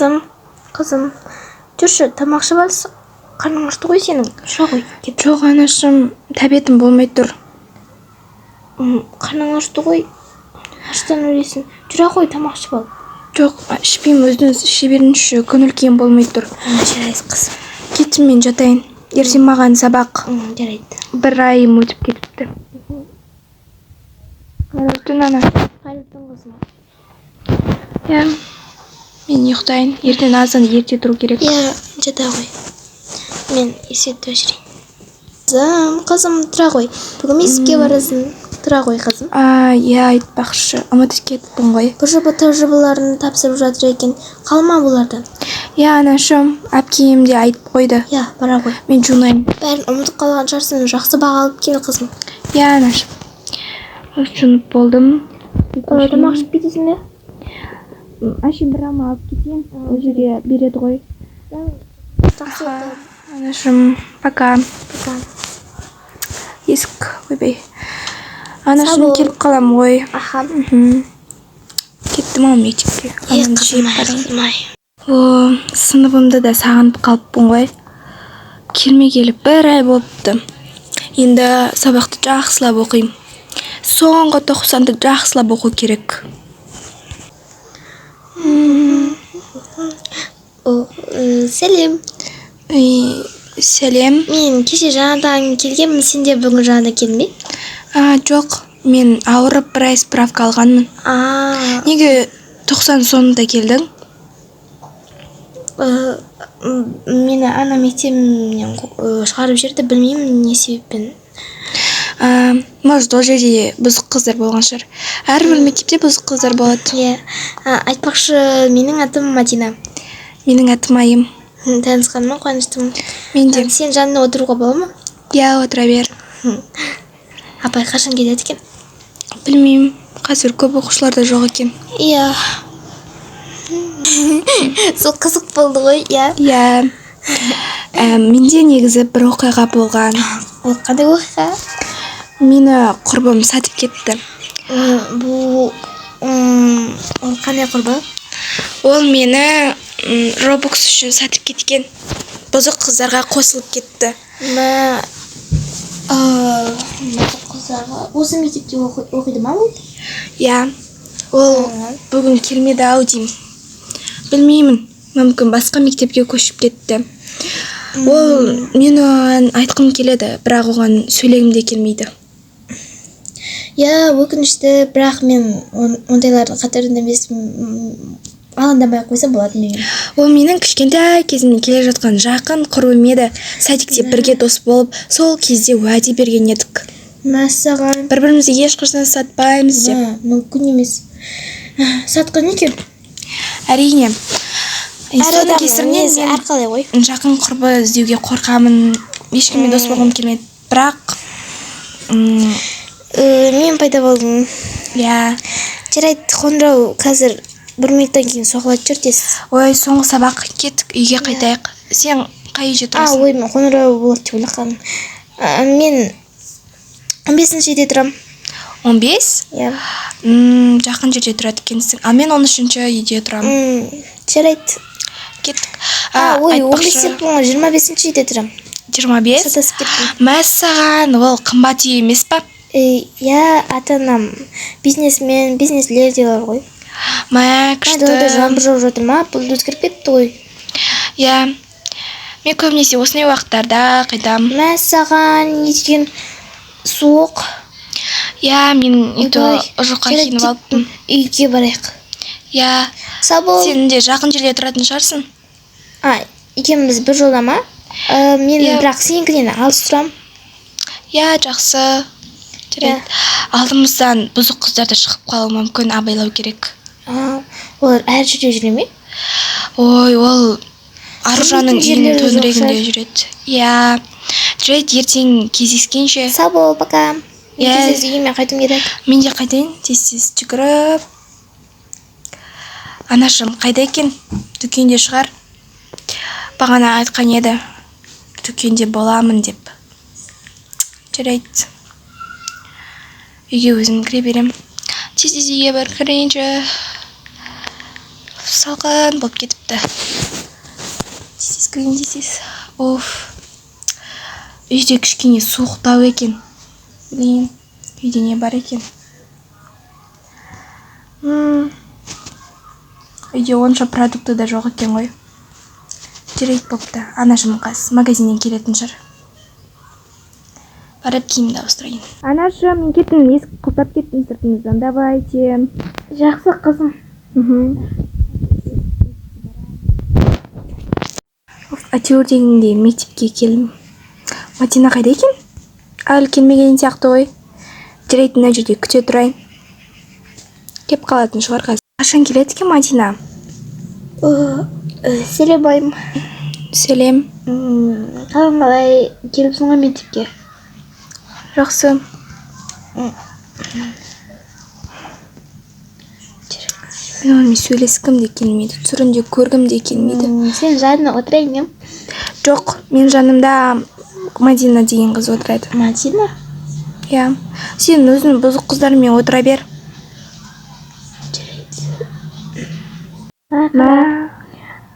Қызым, жүрші, тамақ ішіп алсың. Қарның ашты ғой сенің. Жүра ғой. Жоқ, анашым, тәбетім болмай тұр. Қарның ашты ғой. Аштан өлесің. Жүра ғой, тамақ ішіп ал. Жоқ, ішпеймін, өзіңіз іше беріңізші, көңіл күйім болмай тұр. Жарайды, қызым. Кеттім, мен жатайын. Ертең маған сабақ. Жарайды. Бір айым өтіп кетіпті. Қайырлы түн, ана. Қайырлы түн, қызым. Иә, мен ұйықтайын. Ертең азан ерте тұру керек. Иә, жата ғой. Мен есетті жүрейін. Қызым, тұра ғой. Бүгін мектепке барасың. Тұра ғой, қызым. Иә, айтпақшы, ұмытып кеттім ғой. Бұл жұбы тәжірибелерін тапсырып жатыр екен. Қалма бұлардан. Иә, анашым, әпкем де айтып қойды. Иә, бара ғой. Мен жуынайын. Бәрін ұмытып қалған шығарсың. Жақсы баға алып кел, қызым. Иә, анашым. Жуынып болдым. Тамақ ішіп кетесің бе? Әшейін бір ама алып кетейін. Ол жерге береді ғой. Анашым, пока. Есік ойбай. Анашым, келіп қалам ғой. Аха. Кеттім ау мектепке. Қызым-ай. Сыныбымды да сағынып қалыппын ғой. Келмегелі бір ай болыпты. Енді сабақты жақсылап оқимын. Соңғы 90-ды жақсылап оқу керек. Сәлем. Сәлем. Мен кеше жаңадан келгенмін, сен де бүгін жаңада келдің бе? Жоқ, мен ауырып бір ай справка алғанмын. Неге 90 соңында келдің? Мені ана мектебімнен шығарып жерді, білмеймін не себеппен. Может, ол жерде бұзық қыздар болған шығар. Әрбір мектепте бұзық қыздар болады. Иә. Айтпақшы, менің атым Мадина. Менің атым Айым. Танысқаныма қуаныштымын. Мен де. Сен жанында отыруға бола ма? Иә, отыра бер. Апай қашан келеді екен? Білмеймін. Қазір көп оқушылар да жоқ екен. Иә. Сол қызық болды ғой, иә? Иә. Менде негізі бір оқиға болған. Ол қандай оқиға? Мені құрбым сатып кетті. Ол қандай құрбы? Ол мені Roblox үшін сатып кеткен. Бұзық қыздарға қосылып кетті. Бұзық қыздарға осы мектепте оқиды ма ол? Иә. Ол бүгін келмеді ау деймін. Білмеймін. Мүмкін басқа мектепке көшіп кетті. Ол мені айтқым келеді, бірақ оған сөйлегім де келмейді. Иә, өкінішті, бірақ мен ондайлардың қатарында емеспін. Алаңдамай қойса болады менің. Ол менің кішкентай кезімнен келе жатқан жақын құрбым еді. Садикте бірге дос болып, сол кезде уәде берген едік. Мәссаған. Бір-бірімізді ешқашан сатпаймыз деп. Мүмкін емес. Сатқан екен? Әрине. Әр адамның мінезі әрқалай ғой. Жақын құрбы іздеуге қорқамын. Ешкіммен дос болғым келмейді. Бірақ мен пайда болдым. Иә. Жарайды, қоңырау қазір 1 минуттан кейін соғылады жүр десіз. Ой, соңғы сабақ, кеттік, үйге қайтайық. Сен қай үйде тұрасың? Ой, мен қоңырау болады деп ойлағанмын. Мен 15-шіде тұрам. 15? Иә. Жақын жерде тұрады екенсің. Мен 13-ші үйде тұрам. Жарайды. Кеттік. Ой, 15 деп болған 25-шіде тұрам. 25? Сатасып кеттім. Мәссаған, ол қымбат үй емес па? Иә, ата-анам бизнесмен, бизнеслер де бар ғой. Күшті. Жаңбыр жауып жатыр ма? Бұл өзгеріп кетті ғой. Иә. Мен көбінесе осындай уақыттарда қайтам. Мәссаған, не деген суық. Иә, мен ұжыққа киініп алыппын. Үйге барайық. Иә. Сау бол. Сен де жақын жерде тұратын шығарсың? Екеуміз бір жолда ма? Мен бірақ сенікінен алыс тұрам. Иә, жақсы. Жарайды. Алдымыздан бұзық қыздар да шығып қалуы мүмкін, абайлау керек. Олар әр жерде жүре ме? Ой, ол Аружанның үйінің төңірегінде жүреді. Иә. Жарайды, ертең кездескенше. Сау бол, пока. Мен тез үйіме қайтуым керек. Мен де қайтайын, тез жүгіріп. Анашым қайда екен? Дүкенде шығар. Бағана айтқан еді. Дүкенде боламын деп. Жарайды. Үйге өзім кіре берем. Тез үйге бір кірейінші. салқын болып кетіпті. Тез кірген десіз. Үйде кішкене суықтау екен. Блин, үйде не бар екен? Үйде онша продукты да жоқ екен ғой. Жүрейік болыпты. Анашым қаз магазиннен келетін шығар. Барып киімді ауыстырайын. Анашым, мен кеттім, есік құлпап кеттім сыртымыздан. Давайте. Жақсы қызым. Әйтеуір дегенде мектепке келдім. Мадина қайда екен? Әлі келмеген сияқты ғой. Жүрейді, мына жерде күте тұрайын. Кеп қалатын шығар қазір. Қашан келеді екен Мадина? Сәлем айым. Сәлем. Қалай келіпсің ғой мектепке? Жақсы. Мен онымен сөйлескім де келмейді, түрін де көргім де келмейді. Сен жанына отырайын ем? Жоқ, мен жанымда Мадина деген қыз отырады. Мадина? Иә. Сен өзің бұзық қыздармен отыра бер.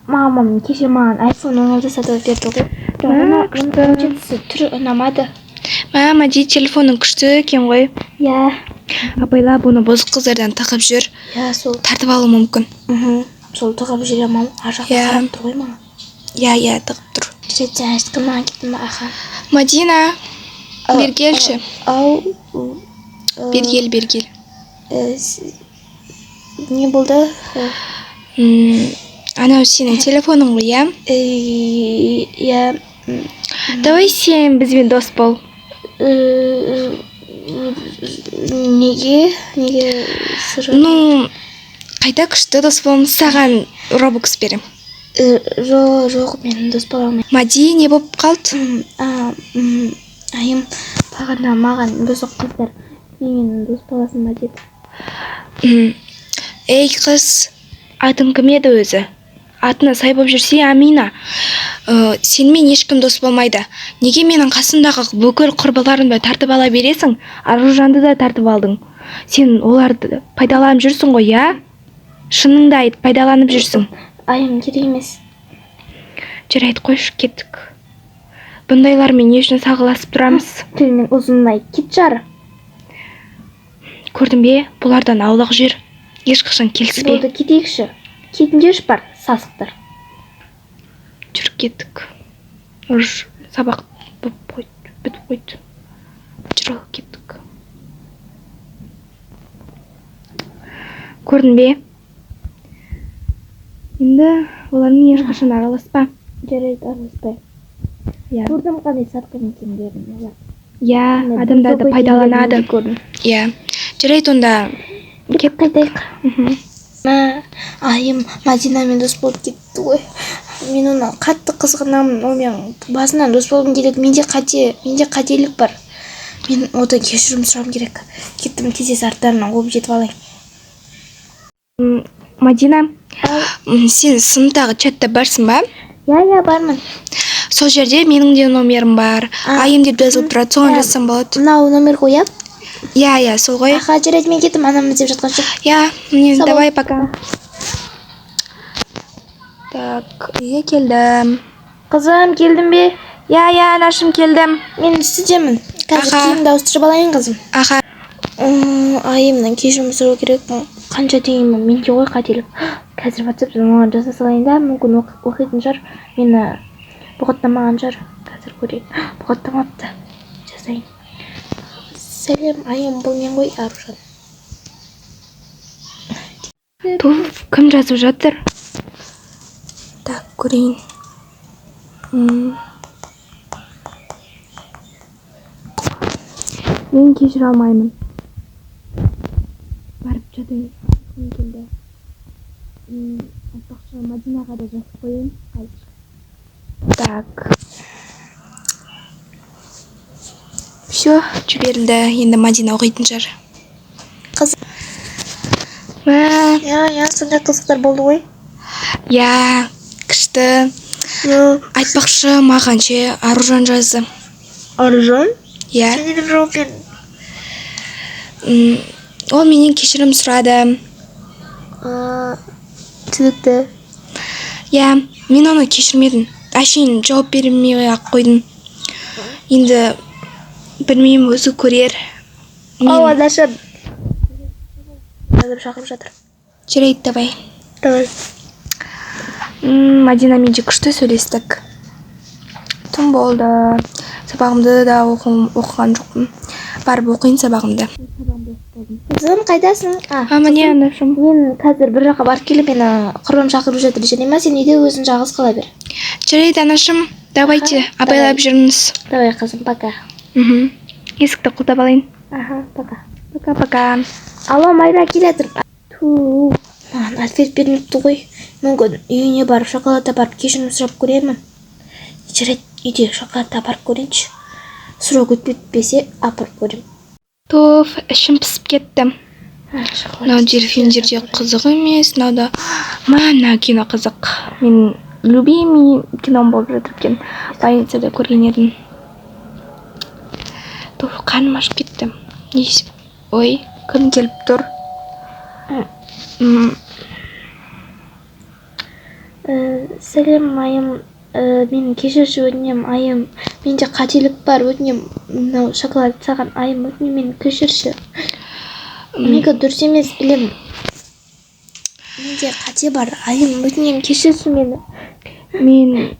Мамам кеше маған iPhone 16 сатып берді ғой. Түрі ұнамады. Мама, дейді телефоның күшті екен ғой. Иә. Апайла бұны бұзық қыздардан тақып жүр. Иә, сол. Тартып алу мүмкін. Сол тығып жүре мам. Аржаққа қарап тұр ғой маған. Иә, тығып тұр. Жүреді, ашқы маған кеттім аха. Мадина, бергелші. Бергел. Не болды? Анау сенің телефоның ғой, иә? Иә. Давай сен бізбен дос бол. Неге сұры? Қайда күшті дос болмыз, саған робокс берем. Жоқ, мен дос бола алмаймын. Мади, не болып қалды? Айым бағана маған бұзық қыздар мен дос боласың ба деді. Ей қыз, атың кім еді өзі? Атына сай болып жүрсе, Амина. Сенмен ешкім дос болмайды. Неге менің қасымдағы бүкіл құрбыларымды тартып ала бересің? Аружанды да тартып алдың. Сен оларды пайдаланып жүрсің ғой, я? Шыныңды айт, пайдаланып жүрсің. Айым, керек емес. Жарайды, қойшы, кеттік. Бұндайлармен не үшін сағыласып тұрамыз? Тілінің ұзынын айт, кет жары. Көрдің бе? Бұлардан аулақ жүр. Ешқашан келіспе. Болды, кетейікші. Кетіндеш бар, сасықтар. Жүріп кеттік. Сабақ бітіп қойды. Жүріп кеттік. Көрдің бе? Енді олармен ешқашан араласпа. Жарайды, араласпай. Көрдім қандай сатқын екендерін олар. Иә, адамдарды пайдаланады. Иә. Жарайды онда. Кеп қайтайық. Айым Мадинамен дос болып кетті ғой. Мен оны қатты қызғанамын. Ол мен басынан дос болғым келеді. Менде қателік бар. Мен одан кешірім сұрауым керек. Кеттім, тез арттарынан қуып жетіп алайын. Мадина, сен сыныптағы чатта барсың ба? Иә, бармын. Сол жерде менің де номерім бар. Айым деп жазылып тұрады, соған жазсам болады. Мынау номер қояп? Иә, сол ғой. Аха, жарайды, мен кеттім, анам іздеп жатқан шығар. Иә, давай, пока. Так, үйге келдім. Қызым, келдің бе? Иә, анашым, келдім. Мен үстідемін. Қазір киімді ауыстырып алайын, қызым. Аха. Айымнан кешірім сұрау керек. Қанша деймін, менде ғой қателік. Қазір WhatsApp-тан оған жаза салайын да, мүмкін оқитын шығар. Мені бұғаттамаған шығар. Қазір көрейін. Бұғаттамапты. Жазайын. Сәлем, айым, бұл мен ғой, Аружан. Кім жазып жатыр? Так, көрейін. Мен кешіре алмаймын. Барып жатайын. Кім келді? Айтпақшы, Мадинаға да жазып қойын. Так. Все, жіберілді. Енді Мадина оқитын шығар. Қыз. Сондай қызықтар болды ғой. Я, күшті. Айтпақшы, маған ше Аружан жазды. Аружан? Я. Сен едім жауап бердің. Ол менен кешірім сұрады. түсінікті. Иә, мен оны кешірмедім. Әшейін жауап бермей ақ қойдым. Енді білмеймін, өзі көрер. Ау, Даша. Қазір шақырып жатыр. Жарайды, давай. Давай. Мадинамен де күшті сөйлестік. Түн болды. Сабағымды да оқыған жоқпын. Барып оқиын сабағымды. Қызым, қайдасың? Міне анашым. Мен қазір бір жаққа барып келіп, мені құрбым шақырып жатыр. Және ма, сен үйде өзің жалғыз қала бер. Жарайды, анашым. Давайте, абайлап жүріңіз. Давай, қызым, пока. Есікті құлтап алайын. Пока. Пока-пока. Алло, Майра, келе жатыр. Ту. Маған ответ бермепті ғой. Мүмкін үйіне барып шоколад апарып кешірім сұрап көремін. Жарайды, үйде шоколад апарып көрейінші. Сұрау өтпесе апарып көремін. Тоф, ішім пісіп кетті. Мынау дельфиндерде қызық емес, мынау мына кино қызық. Мен любимый кином болып жатыр екен. Больницада көрген едім. Тоф, қарным ашып кетті. Ой, кім келіп тұр? Сәлем, айым. Мен кешірші өтінем, айым. Менде қателік бар, өтінем. Мынау шоколад саған, айым, өтінем, мені кешірші. Менікі дұрыс емес, білем. Менде қате бар, айым, өтінем, кешірші мені. Мен